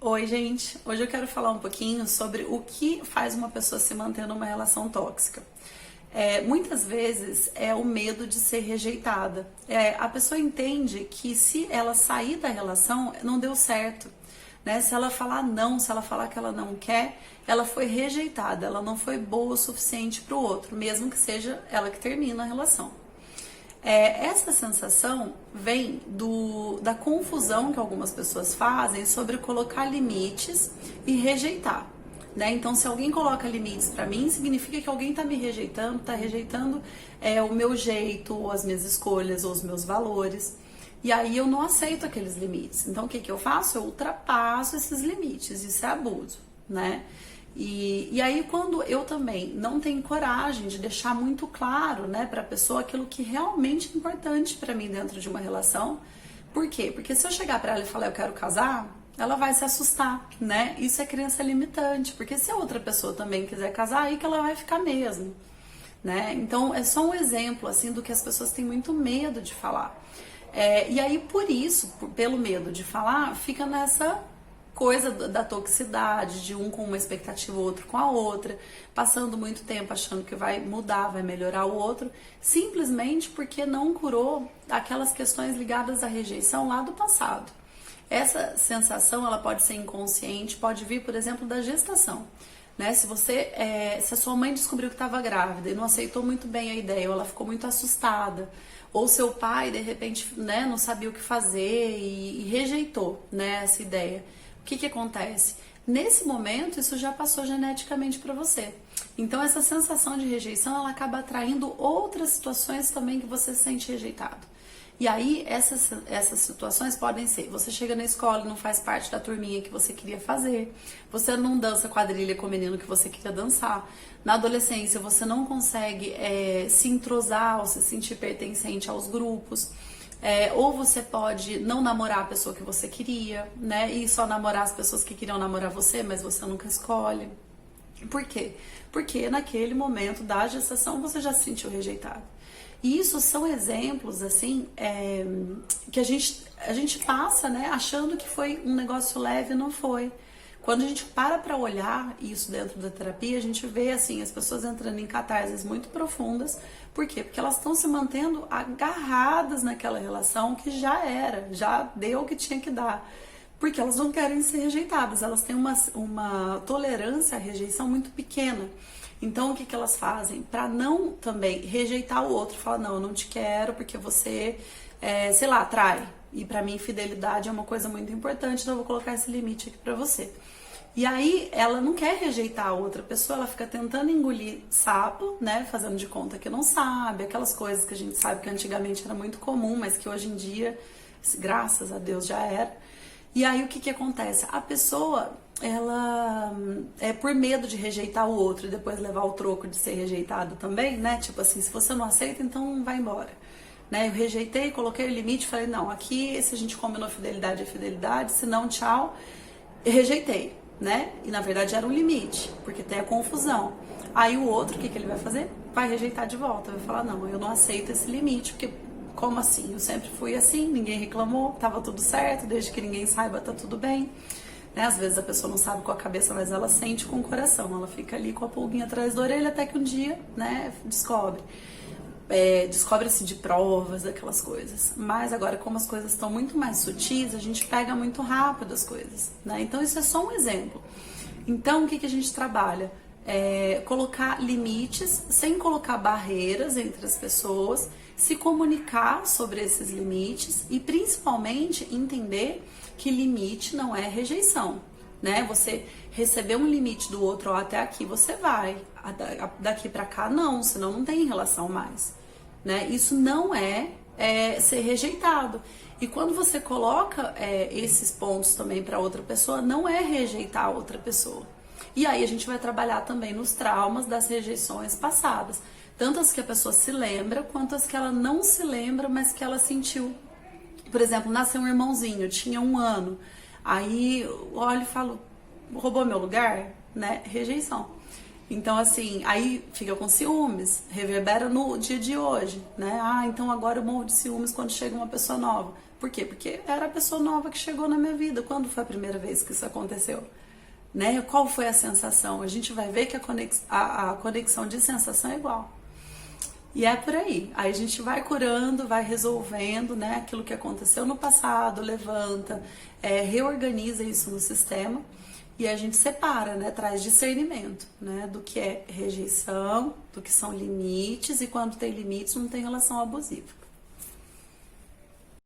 Oi, gente. Hoje eu quero falar um pouquinho sobre o que faz uma pessoa se manter numa relação tóxica. Muitas vezes é o medo de ser rejeitada. A pessoa entende que se ela sair da relação, não deu certo. Né? Se ela falar não, se ela falar que ela não quer, ela foi rejeitada, ela não foi boa o suficiente para o outro, mesmo que seja ela que termina a relação. Essa sensação vem da confusão que algumas pessoas fazem sobre colocar limites e rejeitar. Né? Então, se alguém coloca limites para mim, significa que alguém está me rejeitando, está rejeitando o meu jeito, ou as minhas escolhas, ou os meus valores. E aí eu não aceito aqueles limites. Então, o que eu faço? Eu ultrapasso esses limites. Isso é abuso, né? E aí, quando eu também não tenho coragem de deixar muito claro, né, para a pessoa aquilo que realmente é importante para mim dentro de uma relação. Por quê? Porque se eu chegar para ela e falar eu quero casar, ela vai se assustar, né? Isso é crença limitante, porque se a outra pessoa também quiser casar, aí que ela vai ficar mesmo, né? Então, é só um exemplo, assim, do que as pessoas têm muito medo de falar. E aí, por isso, pelo medo de falar, fica nessa coisa da toxicidade, de um com uma expectativa, o outro com a outra, passando muito tempo achando que vai mudar, vai melhorar o outro, simplesmente porque não curou aquelas questões ligadas à rejeição lá do passado. Essa sensação, ela pode ser inconsciente, pode vir, por exemplo, da gestação. Né? Se a sua mãe descobriu que estava grávida e não aceitou muito bem a ideia, ou ela ficou muito assustada, ou seu pai, de repente, né, não sabia o que fazer e rejeitou, né, essa ideia. O que acontece? Nesse momento, isso já passou geneticamente para você. Então, essa sensação de rejeição, ela acaba atraindo outras situações também que você se sente rejeitado. E aí, essas situações podem ser: você chega na escola e não faz parte da turminha que você queria fazer, você não dança quadrilha com o menino que você queria dançar, na adolescência você não consegue se entrosar ou se sentir pertencente aos grupos, ou você pode não namorar a pessoa que você queria, né, e só namorar as pessoas que queriam namorar você, mas você nunca escolhe. Por quê? Porque naquele momento da gestação você já se sentiu rejeitado. E isso são exemplos, assim, que a gente passa, né, achando que foi um negócio leve, não foi. Quando a gente para olhar isso dentro da terapia, a gente vê, assim, as pessoas entrando em catarses muito profundas. Por quê? Porque elas estão se mantendo agarradas naquela relação que já deu o que tinha que dar. Porque elas não querem ser rejeitadas, elas têm uma tolerância à rejeição muito pequena. Então, o que elas fazem? Para não também rejeitar o outro, falar, não, eu não te quero porque você, sei lá, trai. E para mim, fidelidade é uma coisa muito importante, então eu vou colocar esse limite aqui para você. E aí, ela não quer rejeitar a outra pessoa, ela fica tentando engolir sapo, né, fazendo de conta que não sabe, aquelas coisas que a gente sabe que antigamente era muito comum, mas que hoje em dia, graças a Deus, já era. E aí, o que acontece? A pessoa, ela por medo de rejeitar o outro e depois levar o troco de ser rejeitado também, né? Tipo assim, se você não aceita, então vai embora. Né? Eu rejeitei, coloquei o limite, falei, não, aqui se a gente combinou fidelidade é fidelidade, se não, tchau. Eu rejeitei, né? E na verdade era um limite, porque tem a confusão. Aí o outro, o que ele vai fazer? Vai rejeitar de volta, vai falar, não, eu não aceito esse limite, porque como assim? Eu sempre fui assim, ninguém reclamou, tava tudo certo, desde que ninguém saiba, tá tudo bem. Né? Às vezes a pessoa não sabe com a cabeça, mas ela sente com o coração, ela fica ali com a pulguinha atrás da orelha até que um dia, né, descobre. Descobre-se de provas, aquelas coisas. Mas agora, como as coisas estão muito mais sutis, a gente pega muito rápido as coisas, né? Então isso é só um exemplo. Então o que a gente trabalha? Colocar limites sem colocar barreiras entre as pessoas, se comunicar sobre esses limites e principalmente entender que limite não é rejeição, né? Você receber um limite do outro, ó, até aqui você vai, daqui pra cá não, senão não tem relação mais, né? Isso não é ser rejeitado. E quando você coloca esses pontos também para outra pessoa, não é rejeitar a outra pessoa. E aí a gente vai trabalhar também nos traumas das rejeições passadas. Tanto as que a pessoa se lembra, quanto as que ela não se lembra, mas que ela sentiu. Por exemplo, nasceu um irmãozinho, tinha 1 ano. Aí eu olho e falo, roubou meu lugar? Né? Rejeição. Então, assim, aí fica com ciúmes, reverbera no dia de hoje, né? Ah, então agora eu morro de ciúmes quando chega uma pessoa nova. Por quê? Porque era a pessoa nova que chegou na minha vida. Quando foi a primeira vez que isso aconteceu? Né? Qual foi a sensação? A gente vai ver que a conexão de sensação é igual. E é por aí. Aí a gente vai curando, vai resolvendo, né, aquilo que aconteceu no passado, levanta, reorganiza isso no sistema e a gente separa, né, traz discernimento, né, do que é rejeição, do que são limites, e quando tem limites não tem relação abusiva.